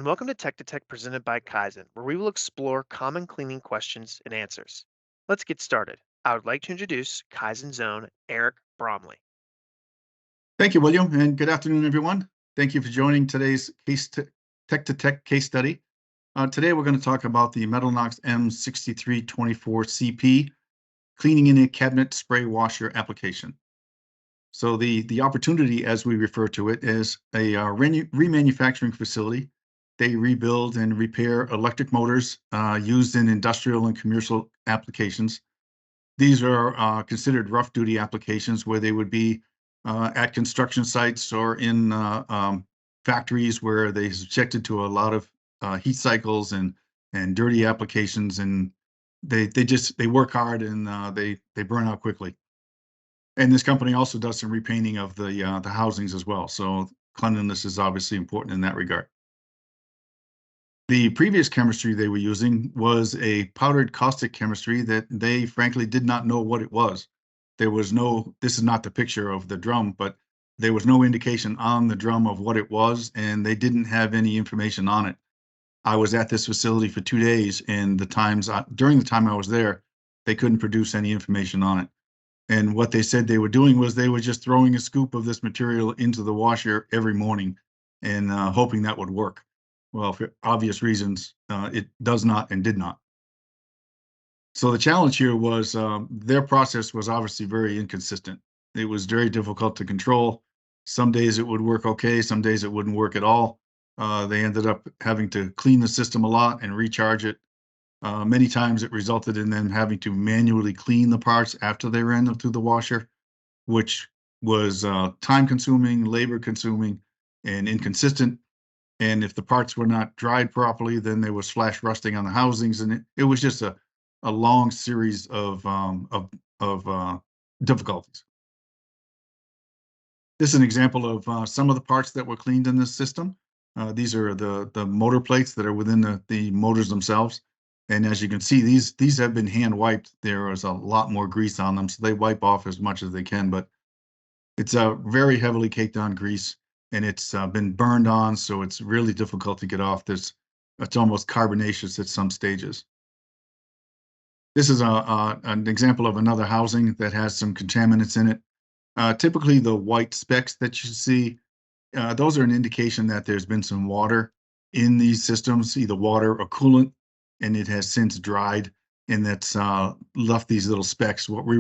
and welcome to Tech presented by KYZEN, where we will explore common cleaning questions and answers. Let's get started. I would like to introduce KYZEN's own Eric Bromley. Thank you, William, and good afternoon, everyone. Thank you for joining today's Tech to Tech case study. Today, we're going to talk about the METALNOX M6324CP cleaning in a cabinet spray washer application. So the opportunity, as we refer to it, is a remanufacturing facility. They rebuild and repair electric motors used in industrial and commercial applications. These are considered rough duty applications where they would be at construction sites or in factories where they're subjected to a lot of heat cycles and dirty applications, and they work hard and they burn out quickly. And this company also does some repainting of the housings as well. So cleanliness is obviously important in that regard. The previous chemistry they were using was a powdered caustic chemistry that they frankly did not know what it was. There was no, this is not the picture of the drum, but there was no indication on the drum of what it was, and they didn't have any information on it. I was at this facility for 2 days, and during the time I was there, they couldn't produce any information on it. And what they said they were doing was they were just throwing a scoop of this material into the washer every morning and hoping that would work. Well, for obvious reasons, it does not and did not. So the challenge here was their process was obviously very inconsistent. It was very difficult to control. Some days it would work okay, some days it wouldn't work at all. They ended up having to clean the system a lot and recharge it. Many times it resulted in them having to manually clean the parts after they ran them through the washer, which was time consuming, labor consuming, and inconsistent. And if the parts were not dried properly, then there was flash rusting on the housings, and it was just a long series of difficulties. This is an example of some of the parts that were cleaned in this system. These are the motor plates that are within the motors themselves. And as you can see, these have been hand wiped. There is a lot more grease on them, so they wipe off as much as they can, but it's a very heavily caked on grease, and it's been burned on, so it's really difficult to get off. It's almost carbonaceous at some stages. This is an example of another housing that has some contaminants in it. Typically, the white specks that you see, those are an indication that there's been some water in these systems, either water or coolant, and it has since dried, and that's left these little specks, what we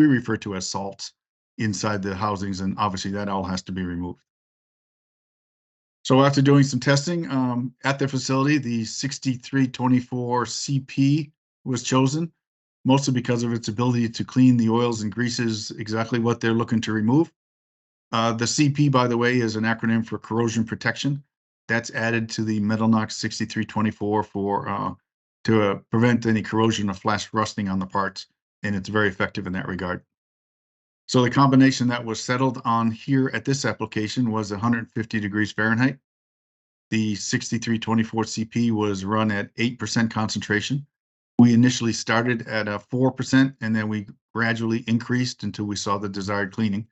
refer to as salts, inside the housings, and obviously that all has to be removed. So after doing some testing at their facility, the 6324CP was chosen, mostly because of its ability to clean the oils and greases, exactly what they're looking to remove. The CP, by the way, is an acronym for corrosion protection. That's added to the METALNOX 6324 to prevent any corrosion or flash rusting on the parts, and it's very effective in that regard. So the combination that was settled on here at this application was 150 degrees Fahrenheit. The 6324CP was run at 8% concentration. We initially started at 4%, and then we gradually increased until we saw the desired cleaning.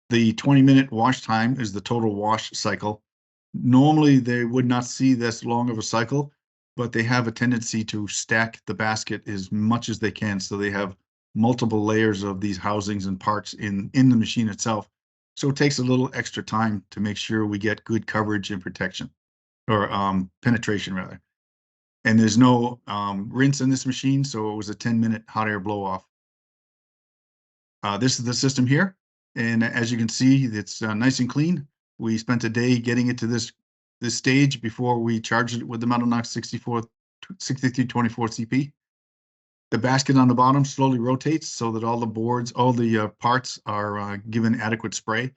The 20-minute wash time is the total wash cycle. Normally, they would not see this long of a cycle, but they have a tendency to stack the basket as much as they can, so they have multiple layers of these housings and parts in the machine itself. So it takes a little extra time to make sure we get good coverage and protection, or penetration rather. And there's no rinse in this machine, so it was a 10-minute hot air blow off. This is the system here, and as you can see, it's nice and clean. We spent a day getting it to this stage before we charged it with the METALNOX 6324CP. The basket on the bottom slowly rotates so that all the parts are given adequate spray.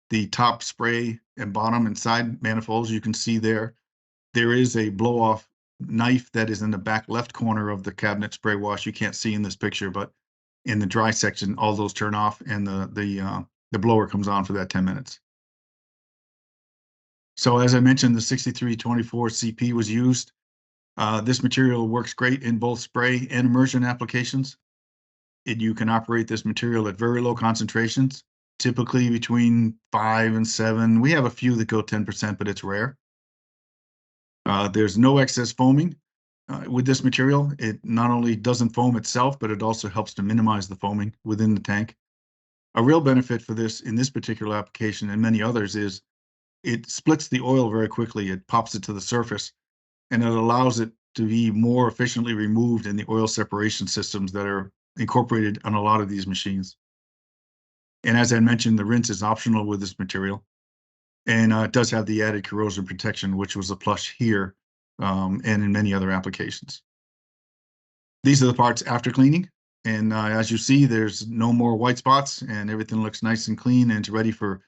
The top spray and bottom and side manifolds, you can see there is a blow-off knife that is in the back left corner of the cabinet spray wash. You can't see in this picture, but in the dry section, all those turn off, and the blower comes on for that 10 minutes. So as I mentioned, the 6324CP was used. This material works great in both spray and immersion applications. You can operate this material at very low concentrations, typically between 5 and 7. We have a few that go 10%, but it's rare. There's no excess foaming with this material. It not only doesn't foam itself, but it also helps to minimize the foaming within the tank. A real benefit for this in this particular application and many others is it splits the oil very quickly. It pops it to the surface, and it allows it to be more efficiently removed in the oil separation systems that are incorporated on a lot of these machines. And as I mentioned, the rinse is optional with this material. And it does have the added corrosion protection, which was a plus here and in many other applications. These are the parts after cleaning. And as you see, there's no more white spots and everything looks nice and clean and it's ready for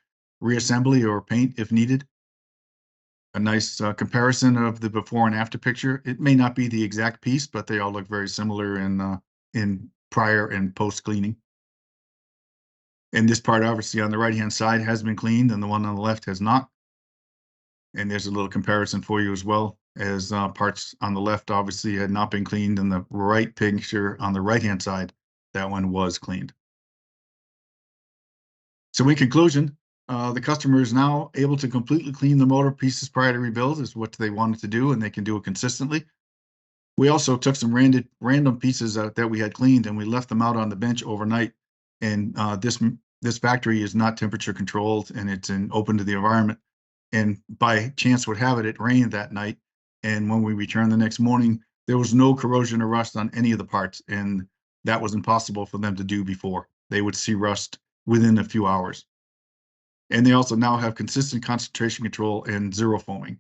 reassembly or paint if needed. A nice comparison of the before and after picture. It may not be the exact piece, but they all look very similar in prior and post cleaning. And this part, obviously, on the right-hand side has been cleaned and the one on the left has not. And there's a little comparison for you as well, as parts on the left obviously had not been cleaned, and the right picture on the right-hand side, that one was cleaned. So in conclusion, the customer is now able to completely clean the motor pieces prior to rebuild, is what they wanted to do, and they can do it consistently. We also took some random pieces that we had cleaned and we left them out on the bench overnight. And this factory is not temperature controlled and it's open to the environment. And by chance would have it, it rained that night. And when we returned the next morning, there was no corrosion or rust on any of the parts. And that was impossible for them to do before. They would see rust within a few hours. And they also now have consistent concentration control and zero foaming.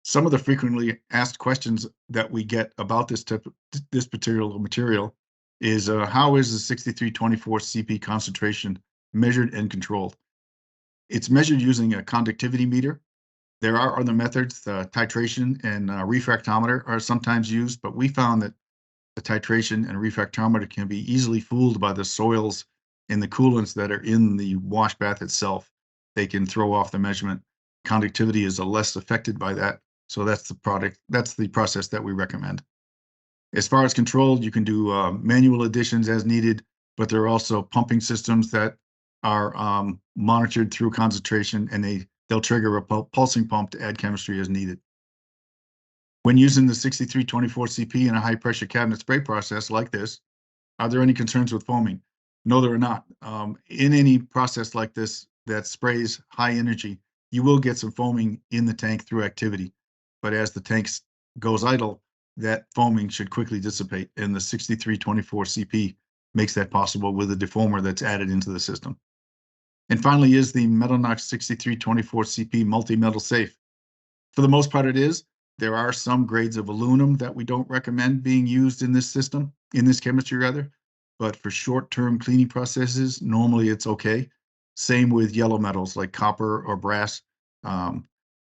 Some of the frequently asked questions that we get about this particular material is how is the 6324CP concentration measured and controlled? It's measured using a conductivity meter. There are other methods, titration and refractometer are sometimes used, but we found that the titration and refractometer can be easily fooled by the soils and the coolants that are in the wash bath itself. They can throw off the measurement. Conductivity is less affected by that. So that's the process that we recommend. As far as controlled, you can do manual additions as needed, but there are also pumping systems that are monitored through concentration, and they'll trigger a pulsing pump to add chemistry as needed. When using the 6324CP in a high pressure cabinet spray process like this, are there any concerns with foaming? No, there are not. In any process like this that sprays high energy, you will get some foaming in the tank through activity. But as the tank goes idle, that foaming should quickly dissipate, and the 6324CP makes that possible with a defoamer that's added into the system. And finally is the METALNOX 6324CP multi-metal safe. For the most part, it is. There are some grades of aluminum that we don't recommend being used in this system, in this chemistry rather, but for short-term cleaning processes, normally it's okay. Same with yellow metals like copper or brass.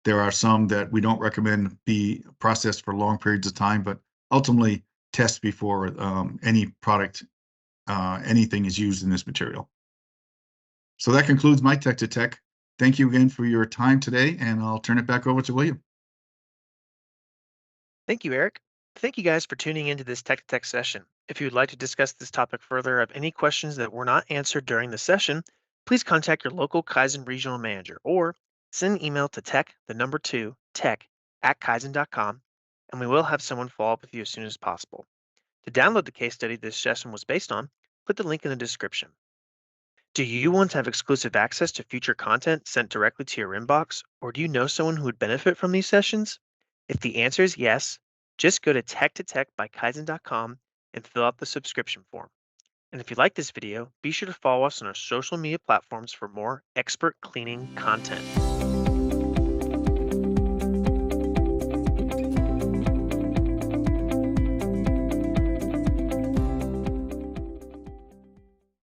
There are some that we don't recommend be processed for long periods of time, but ultimately test before any product, anything is used in this material. So that concludes my Tech to Tech. Thank you again for your time today, and I'll turn it back over to William. Thank you, Eric. Thank you guys for tuning into this Tech to Tech session. If you would like to discuss this topic further or have any questions that were not answered during the session, please contact your local KYZEN regional manager or send an email to tech@kyzen.com, and we will have someone follow up with you as soon as possible. To download the case study this session was based on, click the link in the description. Do you want to have exclusive access to future content sent directly to your inbox, or do you know someone who would benefit from these sessions? If the answer is yes, just go to tech2tech.kyzen.com and fill out the subscription form. And if you like this video, be sure to follow us on our social media platforms for more expert cleaning content.